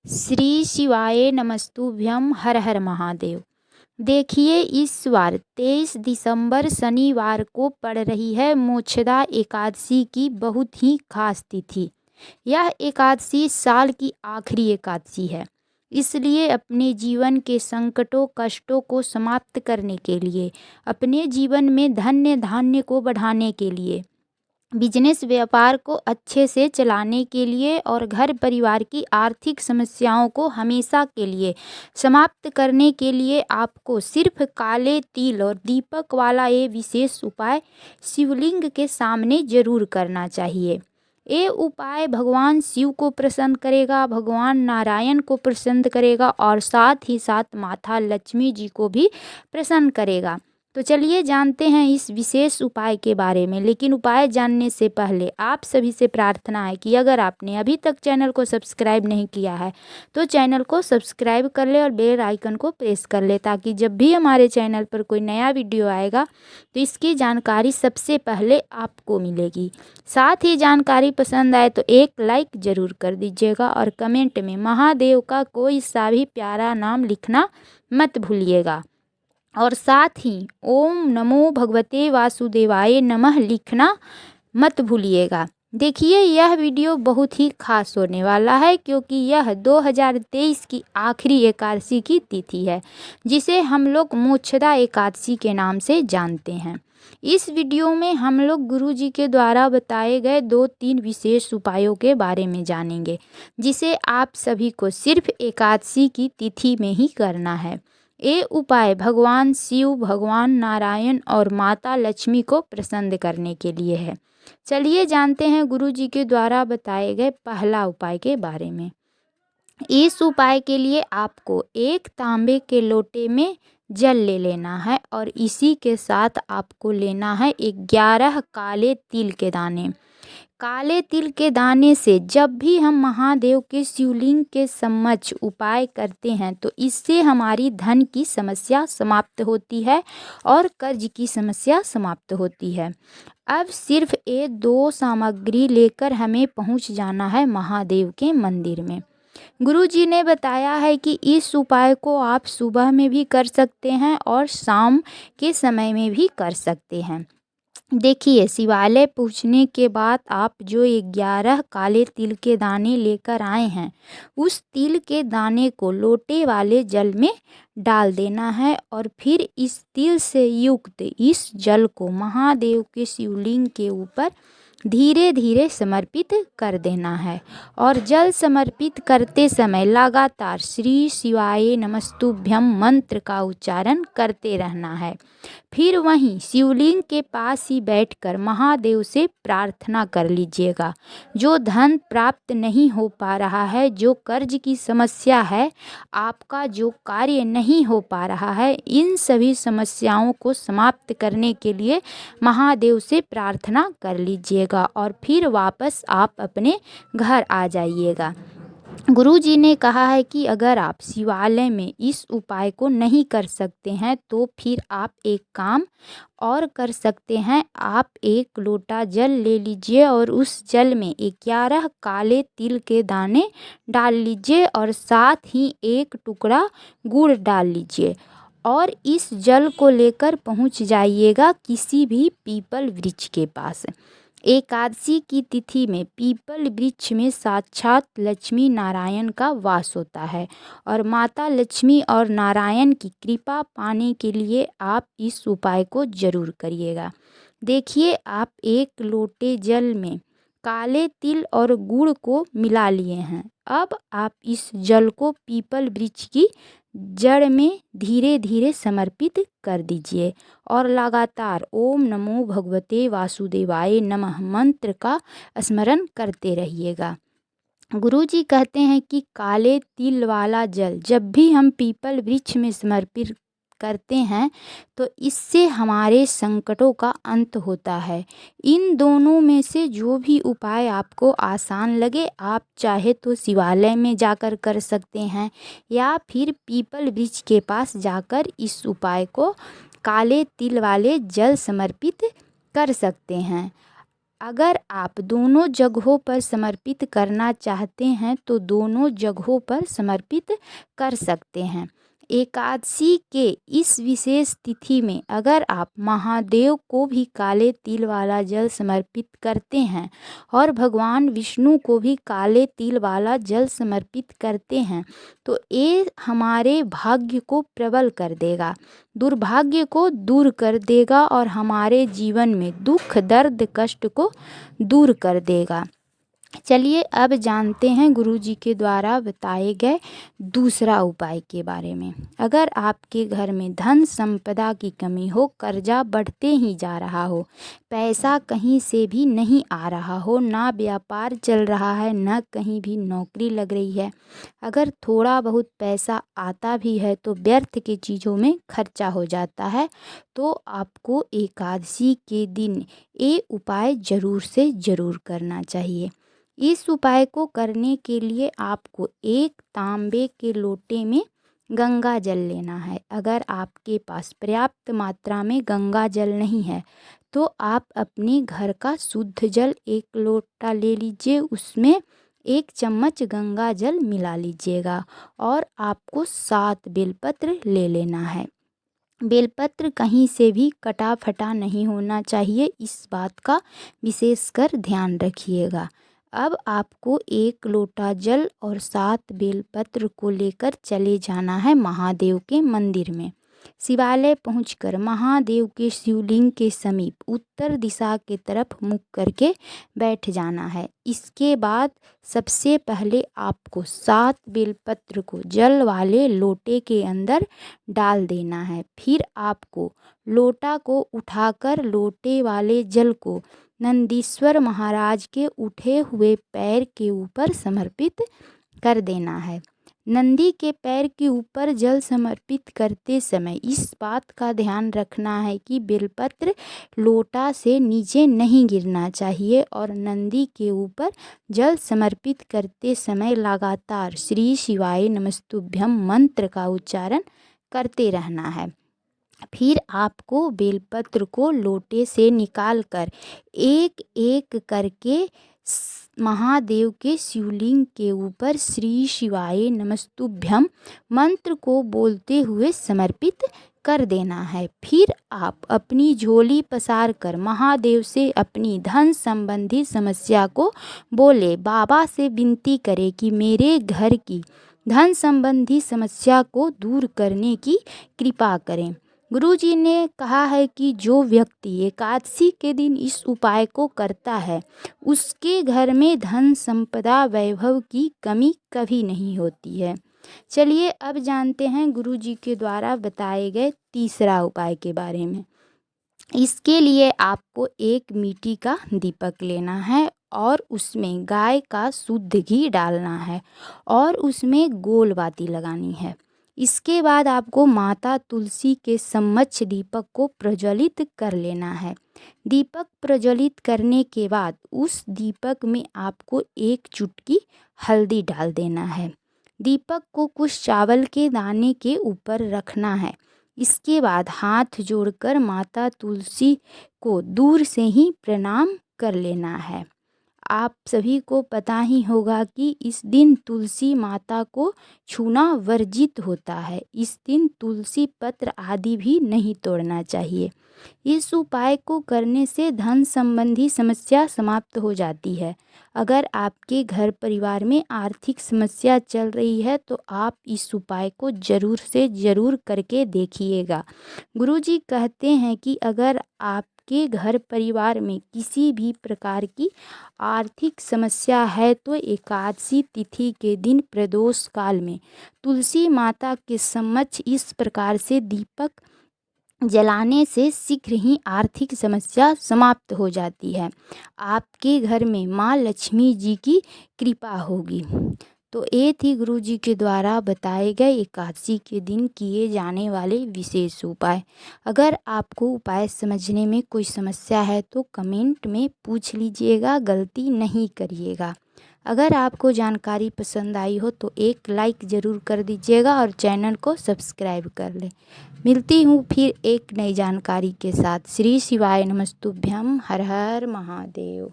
श्री शिवाय नमस्तुभ्यम। हर हर महादेव। देखिए, इस बार 23 दिसंबर शनिवार को पड़ रही है मोक्षदा एकादशी की बहुत ही खास तिथि। यह एकादशी साल की आखिरी एकादशी है, इसलिए अपने जीवन के संकटों कष्टों को समाप्त करने के लिए, अपने जीवन में धन्य धान्य को बढ़ाने के लिए, बिजनेस व्यापार को अच्छे से चलाने के लिए और घर परिवार की आर्थिक समस्याओं को हमेशा के लिए समाप्त करने के लिए आपको सिर्फ काले तिल और दीपक वाला ये विशेष उपाय शिवलिंग के सामने जरूर करना चाहिए। ये उपाय भगवान शिव को प्रसन्न करेगा, भगवान नारायण को प्रसन्न करेगा और साथ ही साथ माता लक्ष्मी जी को भी प्रसन्न करेगा। तो चलिए जानते हैं इस विशेष उपाय के बारे में। लेकिन उपाय जानने से पहले आप सभी से प्रार्थना है कि अगर आपने अभी तक चैनल को सब्सक्राइब नहीं किया है तो चैनल को सब्सक्राइब कर ले और बेल आइकन को प्रेस कर ले, ताकि जब भी हमारे चैनल पर कोई नया वीडियो आएगा तो इसकी जानकारी सबसे पहले आपको मिलेगी। साथ ही जानकारी पसंद आए तो एक लाइक ज़रूर कर दीजिएगा और कमेंट में महादेव का कोई सा भी प्यारा नाम लिखना मत भूलिएगा। और साथ ही ओम नमो भगवते वासुदेवाय नमः लिखना मत भूलिएगा। देखिए, यह वीडियो बहुत ही खास होने वाला है क्योंकि यह 2023 की आखिरी एकादशी की तिथि है, जिसे हम लोग मोक्षदा एकादशी के नाम से जानते हैं। इस वीडियो में हम लोग गुरु जी के द्वारा बताए गए 2-3 विशेष उपायों के बारे में जानेंगे, जिसे आप सभी को सिर्फ एकादशी की तिथि में ही करना है। ये उपाय भगवान शिव, भगवान नारायण और माता लक्ष्मी को प्रसन्न करने के लिए है। चलिए जानते हैं गुरु जी के द्वारा बताए गए पहला उपाय के बारे में। इस उपाय के लिए आपको एक तांबे के लोटे में जल ले लेना है और इसी के साथ आपको लेना है 11 काले तिल के दाने। काले तिल के दाने से जब भी हम महादेव के शिवलिंग के समक्ष उपाय करते हैं तो इससे हमारी धन की समस्या समाप्त होती है और कर्ज की समस्या समाप्त होती है। अब सिर्फ ये 2 सामग्री लेकर हमें पहुंच जाना है महादेव के मंदिर में। गुरु जी ने बताया है कि इस उपाय को आप सुबह में भी कर सकते हैं और शाम के समय में भी कर सकते हैं। देखिए, शिवालय पहुँचने के बाद आप जो 11 काले तिल के दाने लेकर आए हैं, उस तिल के दाने को लोटे वाले जल में डाल देना है और फिर इस तिल से युक्त इस जल को महादेव के शिवलिंग के ऊपर धीरे धीरे समर्पित कर देना है। और जल समर्पित करते समय लगातार श्री शिवाय नमस्तुभ्यम मंत्र का उच्चारण करते रहना है। फिर वहीं शिवलिंग के पास ही बैठकर महादेव से प्रार्थना कर लीजिएगा। जो धन प्राप्त नहीं हो पा रहा है, जो कर्ज की समस्या है, आपका जो कार्य नहीं हो पा रहा है, इन सभी समस्याओं को समाप्त करने के लिए महादेव से प्रार्थना कर लीजिएगा और फिर वापस आप अपने घर आ जाइएगा। गुरु जी ने कहा है कि अगर आप शिवालय में इस उपाय को नहीं कर सकते हैं तो फिर आप एक काम और कर सकते हैं। आप एक लोटा जल ले लीजिए और उस जल में 11 काले तिल के दाने डाल लीजिए और साथ ही एक टुकड़ा गुड़ डाल लीजिए और इस जल को लेकर पहुंच जाइएगा किसी भी पीपल वृक्ष के पास। एकादशी की तिथि में पीपल वृक्ष में साक्षात लक्ष्मी नारायण का वास होता है और माता लक्ष्मी और नारायण की कृपा पाने के लिए आप इस उपाय को जरूर करिएगा। देखिए, आप एक लोटे जल में काले तिल और गुड़ को मिला लिए हैं। अब आप इस जल को पीपल वृक्ष की जड़ में धीरे धीरे समर्पित कर दीजिए और लगातार ओम नमो भगवते वासुदेवाय नमः मंत्र का स्मरण करते रहिएगा। गुरु जी कहते हैं कि काले तिल वाला जल जब भी हम पीपल वृक्ष में समर्पित करते हैं तो इससे हमारे संकटों का अंत होता है। इन दोनों में से जो भी उपाय आपको आसान लगे, आप चाहे तो शिवालय में जाकर कर सकते हैं या फिर पीपल वृक्ष के पास जाकर इस उपाय को काले तिल वाले जल समर्पित कर सकते हैं। अगर आप दोनों जगहों पर समर्पित करना चाहते हैं तो दोनों जगहों पर समर्पित कर सकते हैं। एकादशी के इस विशेष तिथि में अगर आप महादेव को भी काले तिल वाला जल समर्पित करते हैं और भगवान विष्णु को भी काले तिल वाला जल समर्पित करते हैं तो ये हमारे भाग्य को प्रबल कर देगा, दुर्भाग्य को दूर कर देगा और हमारे जीवन में दुख दर्द कष्ट को दूर कर देगा। चलिए अब जानते हैं गुरुजी के द्वारा बताए गए दूसरा उपाय के बारे में। अगर आपके घर में धन संपदा की कमी हो, कर्जा बढ़ते ही जा रहा हो, पैसा कहीं से भी नहीं आ रहा हो, ना व्यापार चल रहा है, ना कहीं भी नौकरी लग रही है, अगर थोड़ा बहुत पैसा आता भी है तो व्यर्थ की चीज़ों में खर्चा हो जाता है, तो आपको एकादशी के दिन ये उपाय ज़रूर से ज़रूर करना चाहिए। इस उपाय को करने के लिए आपको एक तांबे के लोटे में गंगा जल लेना है। अगर आपके पास पर्याप्त मात्रा में गंगा जल नहीं है तो आप अपने घर का शुद्ध जल एक लोटा ले लीजिए, उसमें 1 चम्मच गंगा जल मिला लीजिएगा और आपको 7 बेलपत्र ले लेना है। बेलपत्र कहीं से भी कटा फटा नहीं होना चाहिए, इस बात का विशेषकर ध्यान रखिएगा। अब आपको 1 लोटा जल और 7 बेलपत्र को लेकर चले जाना है महादेव के मंदिर में। शिवालय पहुंचकर महादेव के शिवलिंग के समीप उत्तर दिशा के तरफ मुख करके बैठ जाना है। इसके बाद सबसे पहले आपको 7 बेलपत्र को जल वाले लोटे के अंदर डाल देना है। फिर आपको लोटा को उठाकर लोटे वाले जल को नंदीश्वर महाराज के उठे हुए पैर के ऊपर समर्पित कर देना है। नंदी के पैर के ऊपर जल समर्पित करते समय इस बात का ध्यान रखना है कि बेलपत्र लोटा से नीचे नहीं गिरना चाहिए और नंदी के ऊपर जल समर्पित करते समय लगातार श्री शिवाय नमस्तुभ्यम मंत्र का उच्चारण करते रहना है। फिर आपको बेलपत्र को लोटे से निकालकर एक एक करके महादेव के शिवलिंग के ऊपर श्री शिवाय नमस्तुभ्यम मंत्र को बोलते हुए समर्पित कर देना है। फिर आप अपनी झोली पसार कर महादेव से अपनी धन संबंधी समस्या को बोले, बाबा से विनती करें कि मेरे घर की धन संबंधी समस्या को दूर करने की कृपा करें। गुरुजी ने कहा है कि जो व्यक्ति एकादशी के दिन इस उपाय को करता है उसके घर में धन संपदा वैभव की कमी कभी नहीं होती है। चलिए अब जानते हैं गुरुजी के द्वारा बताए गए तीसरा उपाय के बारे में। इसके लिए आपको एक मिट्टी का दीपक लेना है और उसमें गाय का शुद्ध घी डालना है और उसमें गोल बाती लगानी है। इसके बाद आपको माता तुलसी के समक्ष दीपक को प्रज्वलित कर लेना है। दीपक प्रज्वलित करने के बाद उस दीपक में आपको 1 चुटकी हल्दी डाल देना है। दीपक को कुछ चावल के दाने के ऊपर रखना है। इसके बाद हाथ जोड़कर माता तुलसी को दूर से ही प्रणाम कर लेना है। आप सभी को पता ही होगा कि इस दिन तुलसी माता को छूना वर्जित होता है। इस दिन तुलसी पत्र आदि भी नहीं तोड़ना चाहिए। इस उपाय को करने से धन संबंधी समस्या समाप्त हो जाती है। अगर आपके घर परिवार में आर्थिक समस्या चल रही है तो आप इस उपाय को ज़रूर से ज़रूर करके देखिएगा। गुरुजी कहते हैं कि अगर आपके घर परिवार में किसी भी प्रकार की आर्थिक समस्या है तो एकादशी तिथि के दिन प्रदोष काल में तुलसी माता के समक्ष इस प्रकार से दीपक जलाने से शीघ्र ही आर्थिक समस्या समाप्त हो जाती है। आपके घर में माँ लक्ष्मी जी की कृपा होगी। तो ये थी गुरुजी के द्वारा बताए गए एकादशी के दिन किए जाने वाले विशेष उपाय। अगर आपको उपाय समझने में कोई समस्या है तो कमेंट में पूछ लीजिएगा, गलती नहीं करिएगा। अगर आपको जानकारी पसंद आई हो तो एक लाइक ज़रूर कर दीजिएगा और चैनल को सब्सक्राइब कर लें। मिलती हूँ फिर एक नई जानकारी के साथ। श्री शिवाय नमस्तुभ्यम। हर हर महादेव।